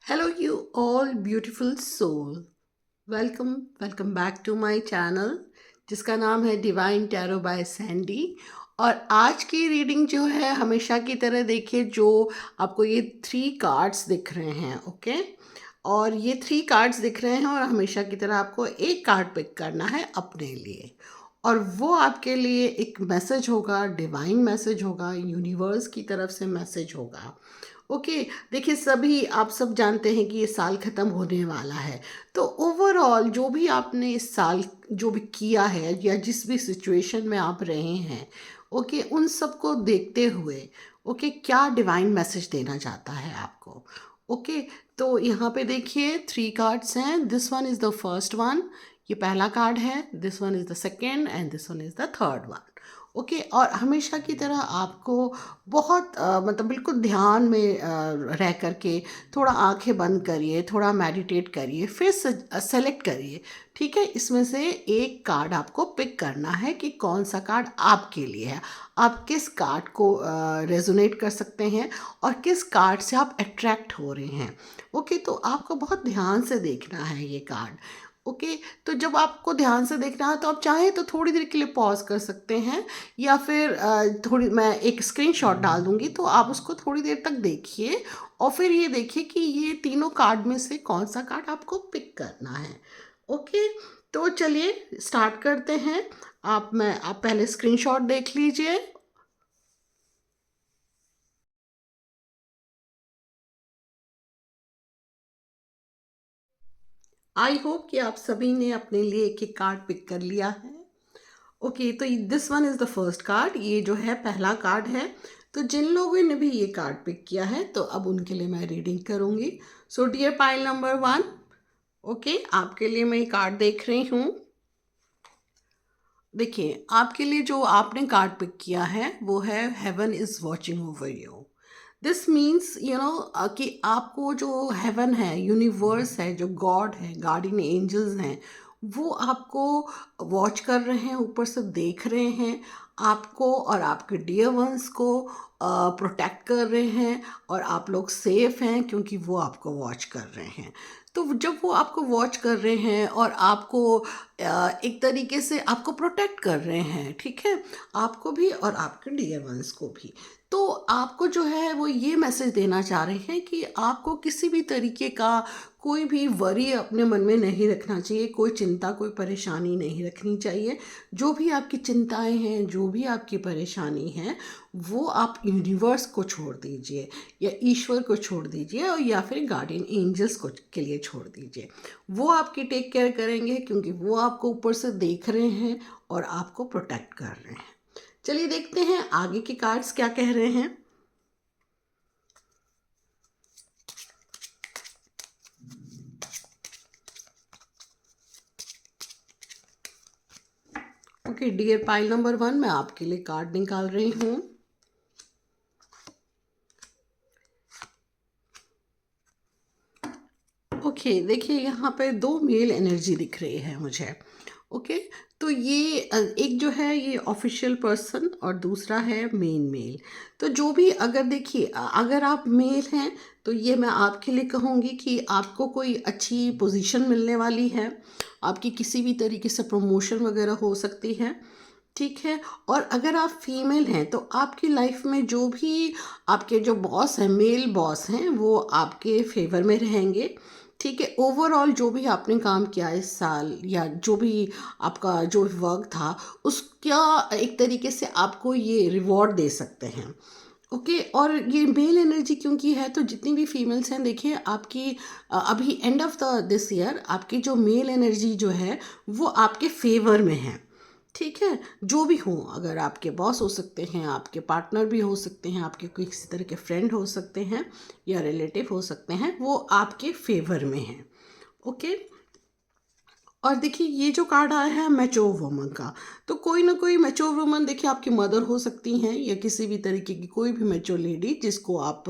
Hello, you all beautiful soul. Welcome back to my channel जिसका नाम है divine tarot bye Sandy. और आज की रीडिंग जो है हमेशा की तरह देखिए, जो आपको ये 3 कार्ड्स दिख रहे हैं, ओके। और ये 3 कार्ड्स दिख रहे हैं और हमेशा की तरह आपको एक कार्ड पिक करना है अपने लिए। और वो आपके लिए एक मैसेज होगा, डिवाइन मैसेज होगा, यूनिवर्स की तरफ से मैसेज होगा। ओके। देखिए, सभी आप सब जानते हैं कि ये साल ख़त्म होने वाला है। तो ओवरऑल जो भी आपने इस साल जो भी किया है या जिस भी सिचुएशन में आप रहे हैं, ओके, उन सब को देखते हुए, ओके, क्या डिवाइन मैसेज देना चाहता है आपको। ओके। तो यहाँ पे देखिए 3 कार्ड्स हैं। This one is the first one, ये पहला कार्ड है। This one is the second and this one is the third one. Okay. और हमेशा की तरह आपको बहुत मतलब बिल्कुल ध्यान में रह करके थोड़ा आंखें बंद करिए, थोड़ा मेडिटेट करिए, फिर सेलेक्ट करिए। ठीक है, इसमें से एक कार्ड आपको पिक करना है कि कौन सा कार्ड आपके लिए है। आप किस कार्ड को रेजोनेट कर सकते हैं और किस कार्ड से आप अट्रैक्ट हो रहे हैं। ओके। तो आपको बहुत ध्यान से देखना है ये कार्ड। ओके। तो जब आपको ध्यान से देखना है तो आप चाहें तो थोड़ी देर के लिए पॉज कर सकते हैं, या फिर थोड़ी मैं एक स्क्रीनशॉट डाल दूंगी तो आप उसको थोड़ी देर तक देखिए। और फिर ये देखिए कि ये तीनों कार्ड में से कौन सा कार्ड आपको पिक करना है। ओके। तो चलिए स्टार्ट करते हैं। आप पहले स्क्रीनशॉट देख लीजिए। आई होप कि आप सभी ने अपने लिए एक एक कार्ड पिक कर लिया है। ओके। तो this one is the first card, ये जो है पहला कार्ड है। तो जिन लोगों ने भी ये कार्ड पिक किया है तो अब उनके लिए मैं रीडिंग करूँगी। So dear pile number 1, okay, आपके लिए मैं ये कार्ड देख रही हूँ। देखिए, आपके लिए जो आपने कार्ड पिक किया है वो है heaven is watching over you. This means कि आपको जो हेवन है, यूनिवर्स है, जो गॉड है, गार्डियन एंजल्स हैं, वो आपको वॉच कर रहे हैं, ऊपर से देख रहे हैं आपको और आपके डियर वंस को प्रोटेक्ट कर रहे हैं। और आप लोग सेफ हैं क्योंकि वो आपको वॉच कर रहे हैं। तो जब वो आपको वॉच कर रहे हैं और आपको एक तरीके से आपको प्रोटेक्ट कर रहे हैं, ठीक है, आपको भी और आपके डियर वंस को भी, तो आपको जो है वो ये मैसेज देना चाह रहे हैं कि आपको किसी भी तरीके का कोई भी वरी अपने मन में नहीं रखना चाहिए, कोई चिंता, कोई परेशानी नहीं रखनी चाहिए। जो भी आपकी चिंताएं हैं, जो भी आपकी परेशानी है, वो आप यूनिवर्स को छोड़ दीजिए या ईश्वर को छोड़ दीजिए, और या फिर गार्डियन एंजल्स को के लिए छोड़ दीजिए। वो आपकी टेक केयर करेंगे क्योंकि वो आपको ऊपर से देख रहे हैं और आपको प्रोटेक्ट कर रहे हैं। चलिए देखते हैं आगे के कार्ड्स क्या कह रहे हैं। ओके डियर पाइल नंबर 1, मैं आपके लिए कार्ड निकाल रही हूँ। ओके, देखिए यहाँ पे 2 मेल एनर्जी दिख रही है मुझे। ओके। तो ये एक जो है ये ऑफिशियल पर्सन और दूसरा है मेन मेल। तो जो भी, अगर देखिए अगर आप मेल हैं तो ये मैं आपके लिए कहूँगी कि आपको कोई अच्छी पोजीशन मिलने वाली है, आपकी किसी भी तरीके से प्रमोशन वगैरह हो सकती है, ठीक है। और अगर आप फीमेल हैं तो आपकी लाइफ में जो भी आपके जो बॉस हैं, मेल बॉस हैं, वो आपके फेवर में रहेंगे, ठीक है। ओवरऑल जो भी आपने काम किया इस साल या जो भी आपका जो वर्क था, उसका एक तरीके से आपको ये रिवॉर्ड दे सकते हैं। ओके। और ये मेल एनर्जी क्योंकि है तो जितनी भी फीमेल्स हैं, देखिए आपकी अभी end of the this year आपकी जो मेल एनर्जी जो है वो आपके फेवर में है, ठीक है। जो भी हो, अगर आपके बॉस हो सकते हैं, आपके पार्टनर भी हो सकते हैं, आपके कोई किसी तरह के फ्रेंड हो सकते हैं या रिलेटिव हो सकते हैं, वो आपके फेवर में हैं। ओके। और देखिए ये जो कार्ड आया है मैच्योर वुमन का, तो कोई ना कोई मैच्योर वुमन, देखिए आपकी मदर हो सकती हैं या किसी भी तरीके की कोई भी मैच्योर लेडी जिसको आप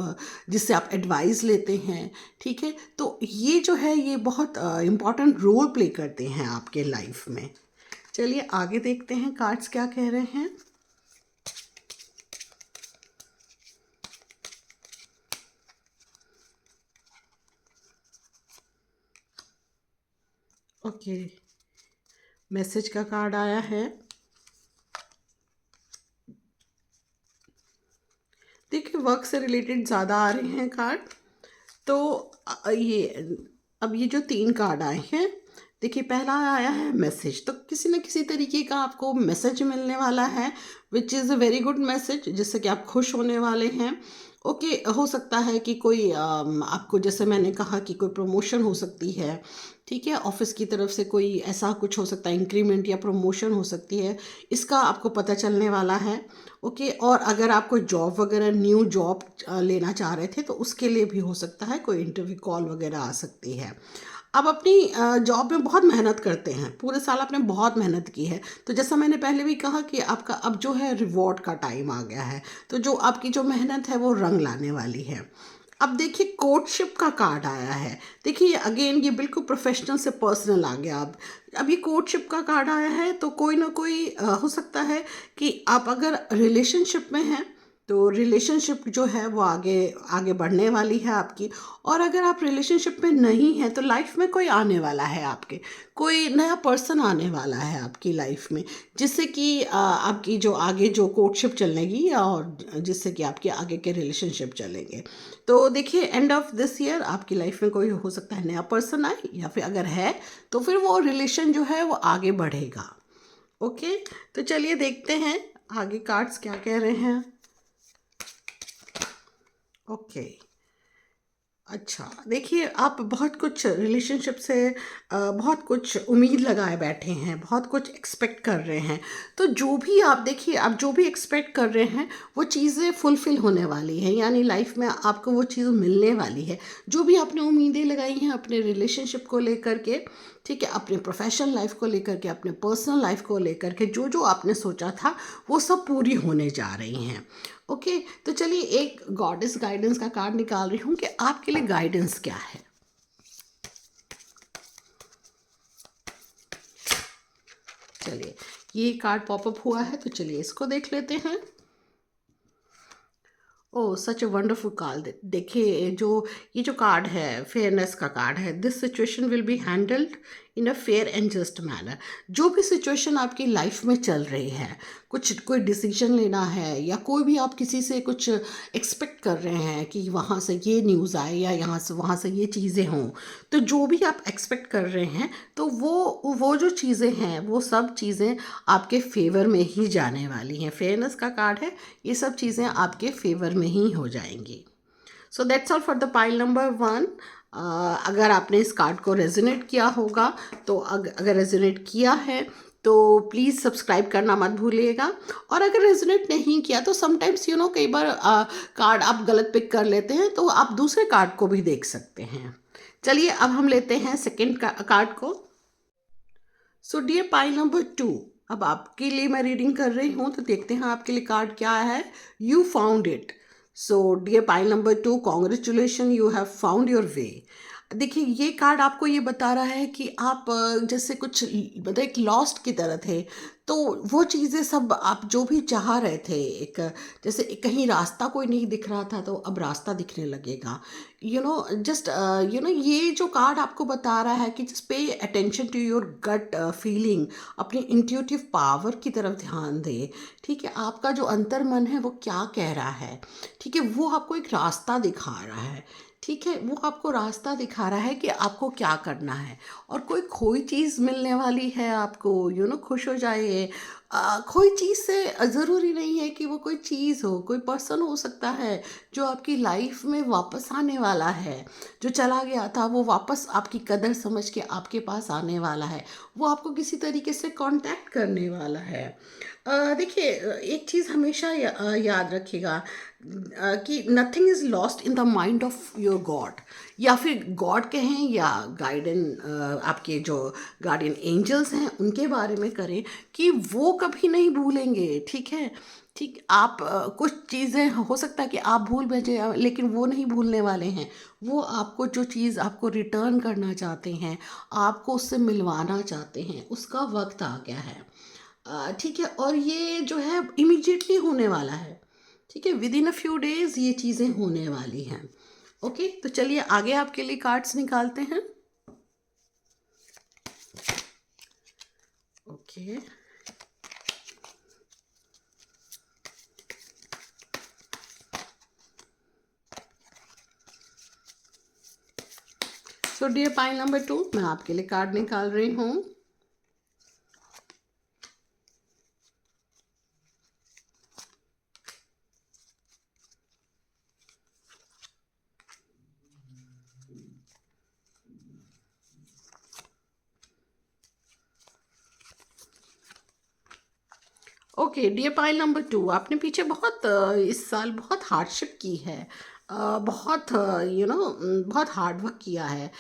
जिससे आप एडवाइस लेते हैं, ठीक है। तो ये जो है ये बहुत इम्पॉर्टेंट रोल प्ले करते हैं आपके लाइफ में। चलिए आगे देखते हैं कार्ड्स क्या कह रहे हैं। ओके, मैसेज का कार्ड आया है। देखिए वर्क से रिलेटेड ज़्यादा आ रहे हैं कार्ड। तो ये अब ये जो 3 कार्ड आए हैं, देखिए पहला आया है मैसेज, तो किसी न किसी तरीके का आपको मैसेज मिलने वाला है, which is a very good message, जिससे कि आप खुश होने वाले हैं। ओके, हो सकता है कि कोई आपको, जैसे मैंने कहा कि कोई प्रमोशन हो सकती है, ठीक है, ऑफिस की तरफ से कोई ऐसा कुछ हो सकता है, इंक्रीमेंट या प्रमोशन हो सकती है, इसका आपको पता चलने वाला है। ओके, और अगर आप कोई जॉब वगैरह, न्यू जॉब लेना चाह रहे थे, तो उसके लिए भी हो सकता है कोई इंटरव्यू कॉल वगैरह आ सकती है। अब अपनी जॉब में बहुत मेहनत करते हैं, पूरे साल आपने बहुत मेहनत की है, तो जैसा मैंने पहले भी कहा कि आपका अब जो है रिवॉर्ड का टाइम आ गया है, तो जो आपकी जो मेहनत है वो रंग लाने वाली है। अब देखिए कोर्टशिप का कार्ड आया है। देखिए अगेन ये बिल्कुल प्रोफेशनल से पर्सनल आ गया। अब ये कोर्टशिप का कार्ड आया है, तो कोई ना कोई हो सकता है कि आप अगर रिलेशनशिप में हैं, तो रिलेशनशिप जो है वो आगे आगे बढ़ने वाली है आपकी। और अगर आप रिलेशनशिप में नहीं हैं, तो लाइफ में कोई आने वाला है आपके, कोई नया पर्सन आने वाला है आपकी लाइफ में, जिससे कि आपकी जो आगे जो कोर्टशिप चलेगी, और जिससे कि आपके आगे के रिलेशनशिप चलेंगे। तो देखिए एंड ऑफ दिस ईयर आपकी लाइफ में कोई हो सकता है नया पर्सन आए, या फिर अगर है तो फिर वो रिलेशन जो है वो आगे बढ़ेगा। ओके, तो चलिए देखते हैं आगे कार्ड्स क्या कह रहे हैं। ओके, अच्छा, देखिए आप बहुत कुछ रिलेशनशिप से बहुत कुछ उम्मीद लगाए बैठे हैं, बहुत कुछ एक्सपेक्ट कर रहे हैं। तो जो भी आप देखिए, आप जो भी एक्सपेक्ट कर रहे हैं वो चीज़ें फुलफ़िल होने वाली हैं, यानी लाइफ में आपको वो चीज़ मिलने वाली है। जो भी आपने उम्मीदें लगाई हैं अपने रिलेशनशिप को लेकर के, ठीक है, अपने प्रोफेशनल लाइफ को लेकर के, अपने पर्सनल लाइफ को लेकर के, जो जो आपने सोचा था वो सब पूरी होने जा रही हैं। ओके, तो चलिए एक गॉडेस गाइडेंस का कार्ड निकाल रही हूँ कि आपके लिए गाइडेंस क्या है। चलिए ये कार्ड पॉपअप हुआ है, तो चलिए इसको देख लेते हैं। ओह सच अ वंडरफुल कार्ड। देखिए जो ये जो कार्ड है, फेयरनेस का कार्ड है। This situation will be handled in a fair and just manner. जो भी सिचुएशन आपकी लाइफ में चल रही है, कुछ कोई डिसीजन लेना है, या कोई भी आप किसी से कुछ एक्सपेक्ट कर रहे हैं कि वहाँ से ये न्यूज़ आए, या यहाँ से वहाँ से ये चीज़ें हों, तो जो भी आप एक्सपेक्ट कर रहे हैं, तो वो जो चीज़ें हैं वो सब चीज़ें आपके फेवर में ही जाने वाली हैं। फेयरनेस का कार्ड है, ये सब चीज़ें आपके फेवर में ही हो जाएंगी। So that's all for the pile number 1। अगर आपने इस कार्ड को रेजोनेट किया होगा, तो अगर रेजोनेट किया है तो प्लीज़ सब्सक्राइब करना मत भूलिएगा। और अगर रेजोनेट नहीं किया तो समटाइम्स कई बार कार्ड आप गलत पिक कर लेते हैं, तो आप दूसरे कार्ड को भी देख सकते हैं। चलिए अब हम लेते हैं सेकेंड कार्ड को। सो डियर पाइल नंबर 2, अब आपके लिए मैं रीडिंग कर रही हूँ, तो देखते हैं आपके लिए कार्ड क्या है। You found it. So dear pile number 2, congratulation, you have found your way. देखिए ये कार्ड आपको ये बता रहा है कि आप जैसे कुछ मतलब एक लॉस्ट की तरह थे, तो वो चीज़ें सब आप जो भी चाह रहे थे, एक जैसे कहीं रास्ता कोई नहीं दिख रहा था, तो अब रास्ता दिखने लगेगा। जस्ट ये जो कार्ड आपको बता रहा है कि just pay attention to your gut feeling, अपनी इंट्यूटिव पावर की तरफ ध्यान दे। ठीक है, आपका जो अंतर्मन है वो क्या कह रहा है, ठीक है, वो आपको एक रास्ता दिखा रहा है। ठीक है, वो आपको रास्ता दिखा रहा है कि आपको क्या करना है, और कोई खोई चीज़ मिलने वाली है आपको। खुश हो जाइए। खोई चीज़ से ज़रूरी नहीं है कि वो कोई चीज़ हो, कोई पर्सन हो सकता है जो आपकी लाइफ में वापस आने वाला है। जो चला गया था वो वापस आपकी कदर समझ के आपके पास आने वाला है, वो आपको किसी तरीके से कांटेक्ट करने वाला है। देखिए एक चीज़ हमेशा याद रखिएगा, कि nothing is lost in the mind of your God, या फिर गॉड कहें या आपके जो गार्डियन एंजल्स हैं उनके बारे में करें, कि वो कभी नहीं भूलेंगे। ठीक है, ठीक, आप कुछ चीज़ें हो सकता है कि आप भूल भेजें, लेकिन वो नहीं भूलने वाले हैं। वो आपको जो चीज़ आपको रिटर्न करना चाहते हैं, आपको उससे मिलवाना चाहते हैं, उसका वक्त आ गया है। ठीक है, और ये जो है इमीडिएटली होने वाला है। ठीक है, with in a few days ये चीज़ें होने वाली हैं। ओके, तो चलिए आगे आपके लिए कार्ड्स निकालते हैं। Okay, so dear pile number 2, मैं आपके लिए कार्ड निकाल रही हूँ। ओके डियर पाइल नंबर 2, आपने पीछे बहुत इस साल बहुत हार्डशिप की है, बहुत बहुत हार्ड वर्क किया है।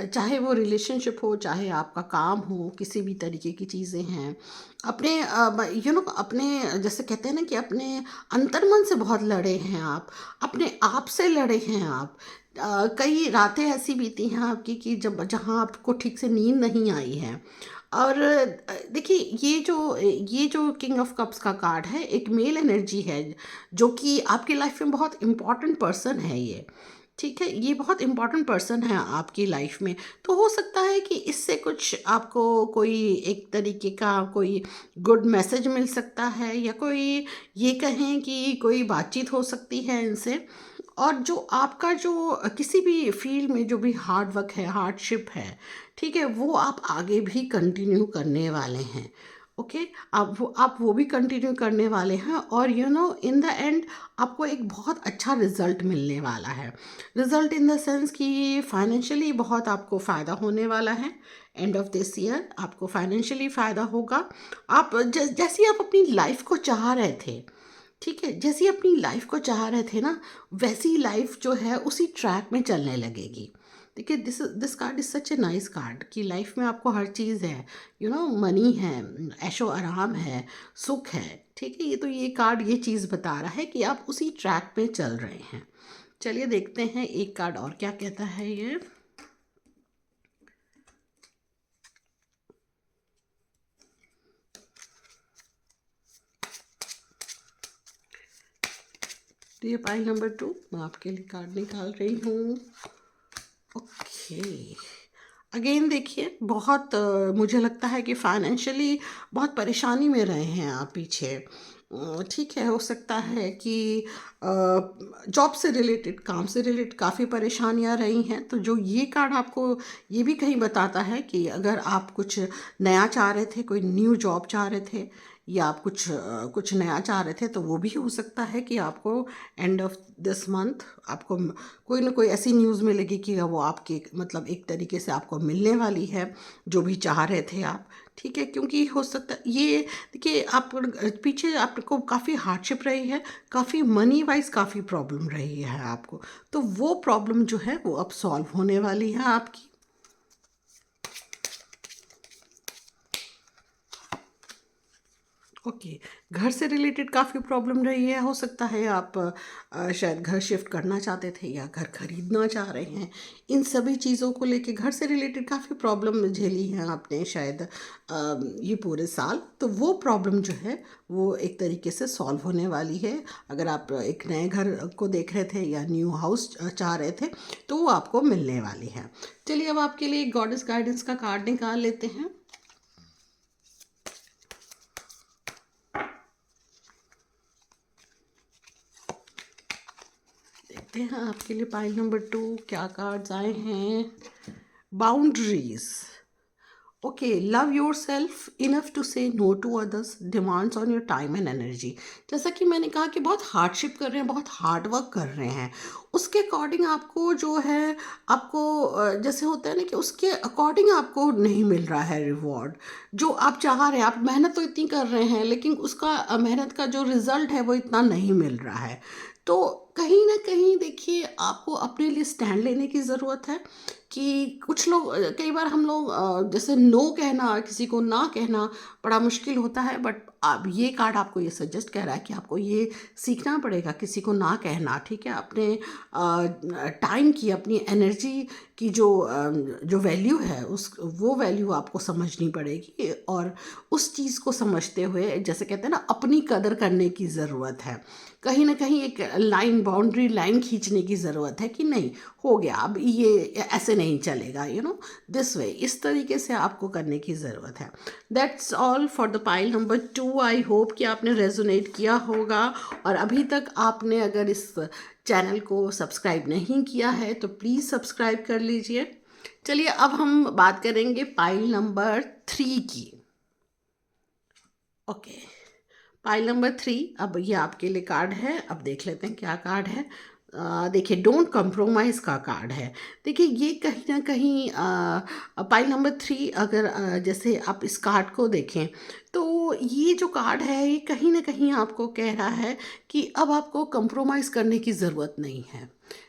चाहे वो रिलेशनशिप हो, चाहे आपका काम हो, किसी भी तरीके की चीज़ें हैं। अपने अपने जैसे कहते हैं ना कि अपने अंतर्मन से बहुत लड़े हैं आप, अपने आप से लड़े हैं आप। कई रातें ऐसी बीती हैं आपकी कि जब जहाँ आपको ठीक से नींद नहीं आई है। और देखिए, ये जो किंग ऑफ कप्स का कार्ड है, एक मेल एनर्जी है, जो कि आपकी लाइफ में बहुत इम्पॉर्टेंट पर्सन है ये। ठीक है, ये बहुत इम्पॉर्टेंट पर्सन है आपकी लाइफ में। तो हो सकता है कि इससे कुछ आपको कोई एक तरीके का कोई गुड मैसेज मिल सकता है, या कोई ये कहें कि कोई बातचीत हो सकती है इनसे। और जो आपका जो किसी भी फील्ड में जो भी हार्ड वर्क है, हार्डशिप है, ठीक है, वो आप आगे भी कंटिन्यू करने वाले हैं। ओके, आप वो भी कंटिन्यू करने वाले हैं, और इन द एंड आपको एक बहुत अच्छा रिजल्ट मिलने वाला है। रिजल्ट इन द सेंस कि फाइनेंशियली बहुत आपको फ़ायदा होने वाला है। एंड ऑफ दिस ईयर आपको फाइनेंशियली फ़ायदा होगा। आप जैसे आप अपनी लाइफ को चाह रहे थे, ठीक है, जैसी अपनी लाइफ को चाह रहे थे ना, वैसी लाइफ जो है उसी ट्रैक में चलने लगेगी। देखिए, this card is such a nice card कि लाइफ में आपको हर चीज़ है, मनी है, ऐशो आराम है, सुख है। ठीक है, ये कार्ड ये चीज़ बता रहा है कि आप उसी ट्रैक पे चल रहे हैं। चलिए देखते हैं एक कार्ड और क्या कहता है ये। ये पाइल नंबर 2, मैं आपके लिए कार्ड निकाल रही हूँ। ओके, अगेन देखिए, बहुत मुझे लगता है कि फाइनेंशियली बहुत परेशानी में रहे हैं आप पीछे। ठीक है, हो सकता है कि जॉब से रिलेटेड, काम से रिलेटेड काफ़ी परेशानियां रही हैं। तो जो ये कार्ड आपको ये भी कहीं बताता है कि अगर आप कुछ नया चाह रहे थे, कोई न्यू जॉब चाह रहे थे, या आप कुछ नया चाह रहे थे, तो वो भी हो सकता है कि आपको एंड ऑफ दिस मंथ आपको कोई ना कोई ऐसी न्यूज़ मिलेगी कि वो आपके मतलब एक तरीके से आपको मिलने वाली है, जो भी चाह रहे थे आप। ठीक है, क्योंकि हो सकता है ये, देखिए, आप पीछे आपको काफ़ी हार्डशिप रही है, काफ़ी मनी वाइज काफ़ी प्रॉब्लम रही है आपको। तो वो प्रॉब्लम जो है वो अब सॉल्व होने वाली है आपकी। ओके, घर से रिलेटेड काफ़ी प्रॉब्लम रही है। हो सकता है आप शायद घर शिफ्ट करना चाहते थे, या घर खरीदना चाह रहे हैं। इन सभी चीज़ों को लेके घर से रिलेटेड काफ़ी प्रॉब्लम झेली हैं आपने शायद ये पूरे साल। तो वो प्रॉब्लम जो है वो एक तरीके से सॉल्व होने वाली है। अगर आप एक नए घर को देख रहे थे, या न्यू हाउस चाह रहे थे, तो वो आपको मिलने वाली है। चलिए, अब आपके लिए गॉडेस गाइडेंस का कार्ड निकाल लेते हैं। देखते हैं आपके लिए पाइल नंबर 2 क्या कार्ड्स आए हैं। Boundaries. Okay, love yourself enough to say no to others demands on your time and energy. जैसा कि मैंने कहा कि बहुत हार्डशिप कर रहे हैं, बहुत हार्ड वर्क कर रहे हैं, उसके अकॉर्डिंग आपको जो है, आपको जैसे होता है ना कि उसके अकॉर्डिंग आपको नहीं मिल रहा है रिवॉर्ड जो आप चाह रहे हैं। आप मेहनत तो इतनी कर रहे हैं, लेकिन उसका मेहनत का जो रिज़ल्ट है वो इतना नहीं मिल रहा है। तो कहीं ना कहीं देखिए, आपको अपने लिए स्टैंड लेने की ज़रूरत है। कि कुछ लोग कई बार हम लोग जैसे नो कहना, किसी को ना कहना बड़ा मुश्किल होता है। बट अब ये कार्ड आपको ये सजेस्ट कर रहा है कि आपको ये सीखना पड़ेगा किसी को ना कहना। ठीक है, अपने टाइम की, अपनी एनर्जी की जो वैल्यू है, उस वो वैल्यू आपको समझनी पड़ेगी। और उस चीज़ को समझते हुए, जैसे कहते हैं ना, अपनी कदर करने की ज़रूरत है। कहीं ना कहीं एक लाइन बाउंड्री लाइन खींचने की ज़रूरत है कि नहीं, हो गया, अब ये ऐसे नहीं चलेगा, दिस वे, इस तरीके से आपको करने की ज़रूरत है। That's all for the pile number 2। I hope कि आपने रेजोनेट किया होगा, और अभी तक आपने अगर इस चैनल को सब्सक्राइब नहीं किया है तो प्लीज़ सब्सक्राइब कर लीजिए। चलिए अब हम बात करेंगे पाइल नंबर 3 की। ओके, पाइल नंबर 3, अब ये आपके लिए कार्ड है। अब देख लेते हैं क्या कार्ड है। देखिए, डोंट कंप्रोमाइज़ का कार्ड है। देखिए, ये कहीं ना कहीं पाइल नंबर 3, अगर जैसे आप इस कार्ड को देखें तो ये जो कार्ड है ये कहीं ना कहीं आपको कह रहा है कि अब आपको कंप्रोमाइज़ करने की ज़रूरत नहीं है।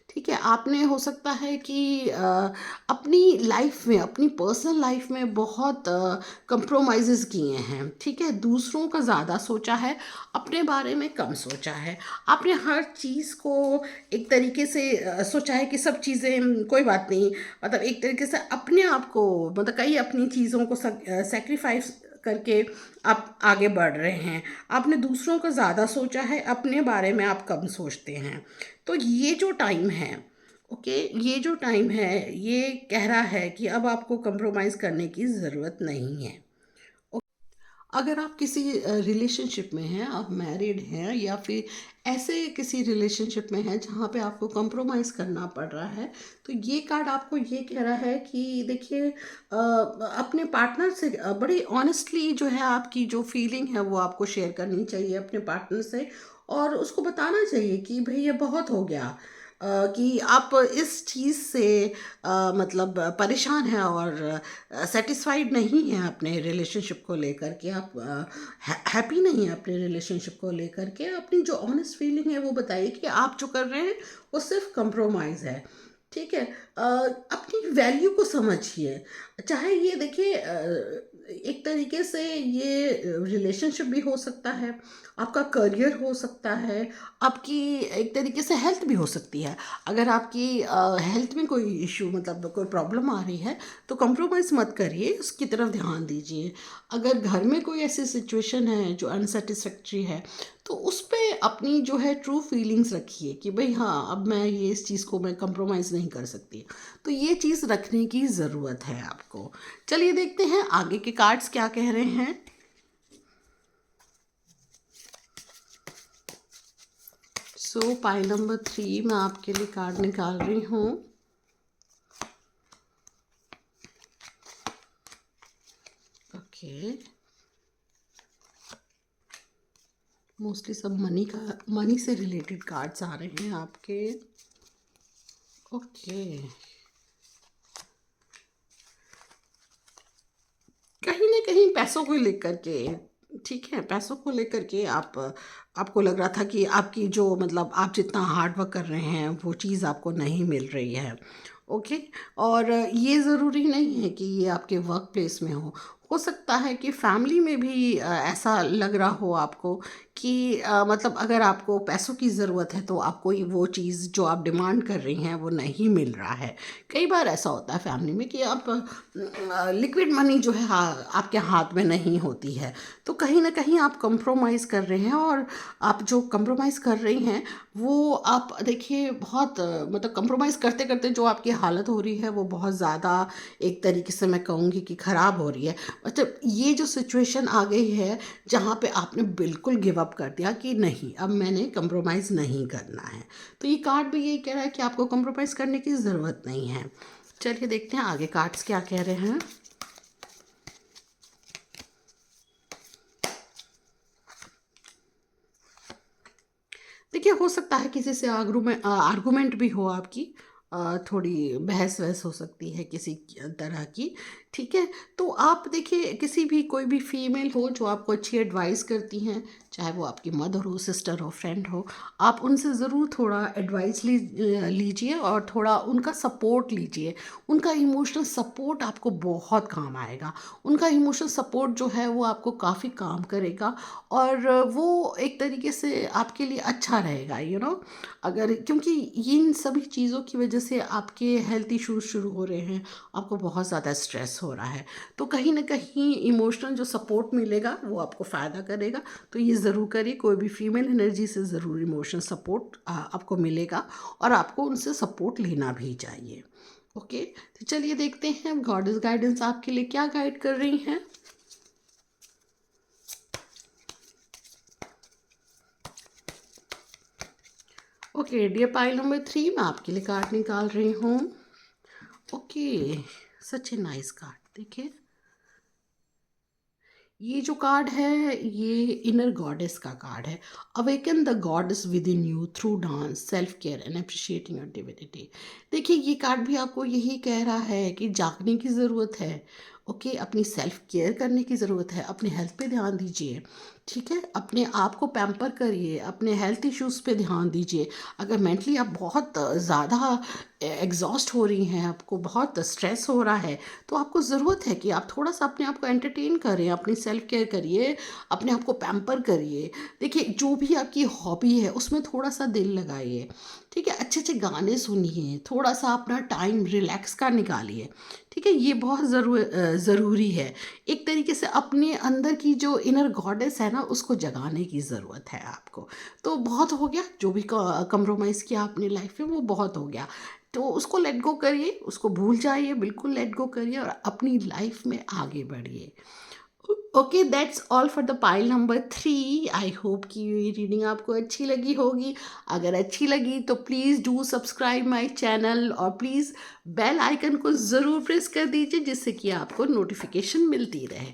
ठीक है, आपने हो सकता है कि अपनी लाइफ में, अपनी पर्सनल लाइफ में बहुत कंप्रोमाइज़ किए हैं। ठीक है, दूसरों का ज़्यादा सोचा है, अपने बारे में कम सोचा है। आपने हर चीज़ को एक तरीके से सोचा है कि सब चीज़ें कोई बात नहीं, मतलब एक तरीके से अपने आप को, मतलब कई अपनी चीज़ों को सेक्रीफाइस करके आप आगे बढ़ रहे हैं। आपने दूसरों का ज़्यादा सोचा है, अपने बारे में आप कम सोचते हैं। तो ये जो टाइम है, ओके, ये जो टाइम है ये कह रहा है कि अब आपको कंप्रोमाइज़ करने की ज़रूरत नहीं है। अगर आप किसी रिलेशनशिप में हैं, आप मैरिड हैं, या फिर ऐसे किसी रिलेशनशिप में हैं जहाँ पे आपको कंप्रोमाइज़ करना पड़ रहा है, तो ये कार्ड आपको ये कह रहा है कि देखिए, अपने पार्टनर से बड़ी ऑनेस्टली जो है आपकी जो फीलिंग है वो आपको शेयर करनी चाहिए अपने पार्टनर से, और उसको बताना चाहिए कि भाई ये बहुत हो गया, कि आप इस चीज़ से मतलब परेशान हैं और सेटिस्फाइड नहीं हैं अपने रिलेशनशिप को लेकर के, आप हैप्पी नहीं हैं अपने रिलेशनशिप को लेकर के। अपनी जो ऑनेस्ट फीलिंग है वो बताइए कि आप जो कर रहे हैं वो सिर्फ कंप्रोमाइज़ है। ठीक है, अपनी वैल्यू को समझिए। चाहे ये देखिए, एक तरीके से ये रिलेशनशिप भी हो सकता है, आपका करियर हो सकता है, आपकी एक तरीके से हेल्थ भी हो सकती है। अगर आपकी हेल्थ में कोई इशू, मतलब कोई प्रॉब्लम आ रही है, तो कंप्रोमाइज़ मत करिए, उसकी तरफ ध्यान दीजिए। अगर घर में कोई ऐसी सिचुएशन है जो अनसेटिस्फैक्ट्री है, तो उस पे अपनी जो है ट्रू फीलिंग्स रखिए कि भाई हाँ, अब मैं ये इस चीज़ को मैं कंप्रोमाइज़ नहीं कर सकती। तो ये चीज़ रखने की ज़रूरत है आपको। चलिए देखते हैं आगे के कार्ड्स क्या कह रहे हैं। सो पाइल नंबर 3 मैं आपके लिए कार्ड निकाल रही हूँ। ओके, मोस्टली सब मनी से रिलेटेड कार्ड्स आ रहे हैं आपके। ओके, कहीं ना कहीं पैसों को लेकर के, ठीक है, पैसों को लेकर के आपको लग रहा था कि आपकी जो, मतलब आप जितना हार्ड वर्क कर रहे हैं वो चीज़ आपको नहीं मिल रही है। ओके, और ये ज़रूरी नहीं है कि ये आपके वर्क प्लेस में हो सकता है कि फैमिली में भी ऐसा लग रहा हो आपको कि मतलब अगर आपको पैसों की ज़रूरत है तो आपको वो चीज़ जो आप डिमांड कर रही हैं वो नहीं मिल रहा है। कई बार ऐसा होता है फैमिली में कि आप लिक्विड मनी जो है आपके हाथ में नहीं होती है, तो कहीं ना कहीं आप कंप्रोमाइज़ कर रहे हैं, और आप जो कंप्रोमाइज़ कर रही हैं वो आप देखिए बहुत मतलब कंप्रोमाइज़ करते करते जो आपकी हालत हो रही है वो बहुत ज़्यादा, एक तरीके से मैं कहूँगी कि ख़राब हो रही है। मतलब ये जो सिचुएशन आ गई है जहाँ पे आपने बिल्कुल गिव अप कर दिया कि नहीं, अब मैंने कंप्रोमाइज़ नहीं करना है, तो ये कार्ड भी यही कह रहा है कि आपको कंप्रोमाइज़ करने की ज़रूरत नहीं है। चलिए देखते हैं आगे कार्ड्स क्या कह रहे हैं। देखिए, हो सकता है किसी से आर्गूमेंट भी हो आपकी, थोड़ी बहस वहस हो सकती है किसी तरह की। ठीक है, तो आप देखिए, किसी भी कोई भी फीमेल हो जो आपको अच्छी एडवाइस करती हैं, चाहे वो आपकी मदर हो, सिस्टर हो, फ्रेंड हो, आप उनसे ज़रूर थोड़ा एडवाइस लीजिए और थोड़ा उनका सपोर्ट लीजिए। उनका इमोशनल सपोर्ट आपको बहुत काम आएगा। उनका इमोशनल सपोर्ट जो है वो आपको काफ़ी काम करेगा, और वो एक तरीके से आपके लिए अच्छा रहेगा, अगर, क्योंकि इन सभी चीज़ों की वजह से आपके हेल्थ इश्यूज शुरू हो रहे हैं, आपको बहुत ज़्यादा स्ट्रेस हो रहा है, तो कहीं ना कहीं इमोशनल जो सपोर्ट मिलेगा वो आपको फ़ायदा करेगा। तो ये ज़रूर करिए, कोई भी फीमेल एनर्जी से ज़रूर इमोशनल सपोर्ट आपको मिलेगा और आपको उनसे सपोर्ट लेना भी चाहिए। ओके, तो चलिए देखते हैं गॉडेस गाइडेंस आपके लिए क्या गाइड कर रही हैं। ओके डियर पाइल नंबर 3, मैं आपके लिए कार्ड निकाल रही हूँ। Okay, such a nice card. देखिए ये जो कार्ड है ये इनर गॉडेस का कार्ड है। Awaken the goddess with in you through dance, self care and appreciating your divinity. देखिए ये कार्ड भी आपको यही कह रहा है कि जागने की ज़रूरत है। ओके, अपनी सेल्फ केयर करने की ज़रूरत है, अपने हेल्थ पे ध्यान दीजिए। ठीक है, अपने आप को पैम्पर करिए, अपने हेल्थ इश्यूज़ पे ध्यान दीजिए। अगर मेंटली आप बहुत ज़्यादा एग्जॉस्ट हो रही हैं, आपको बहुत स्ट्रेस हो रहा है, तो आपको ज़रूरत है कि आप थोड़ा सा अपने आप को एंटरटेन करें, अपनी सेल्फ केयर करिए, अपने आप को पैम्पर करिए। देखिए जो भी आपकी हॉबी है उसमें थोड़ा सा दिल लगाइए। ठीक है, अच्छे अच्छे गाने सुनिए, थोड़ा सा अपना टाइम रिलैक्स का निकालिए। ठीक है, ये बहुत ज़रूरी है। एक तरीके से अपने अंदर की जो इनर गॉडेस है ना उसको जगाने की ज़रूरत है आपको। तो बहुत हो गया, जो भी कंप्रोमाइज़ किया अपनी लाइफ में वो बहुत हो गया। तो उसको लेट गो करिए, उसको भूल जाइए, बिल्कुल लेट गो करिए और अपनी लाइफ में आगे बढ़िए। Okay, that's all for the pile number 3। I hope कि ये रीडिंग आपको अच्छी लगी होगी। अगर अच्छी लगी तो please do subscribe my channel और प्लीज़ बेल आइकन को ज़रूर प्रेस कर दीजिए जिससे कि आपको नोटिफिकेशन मिलती रहे।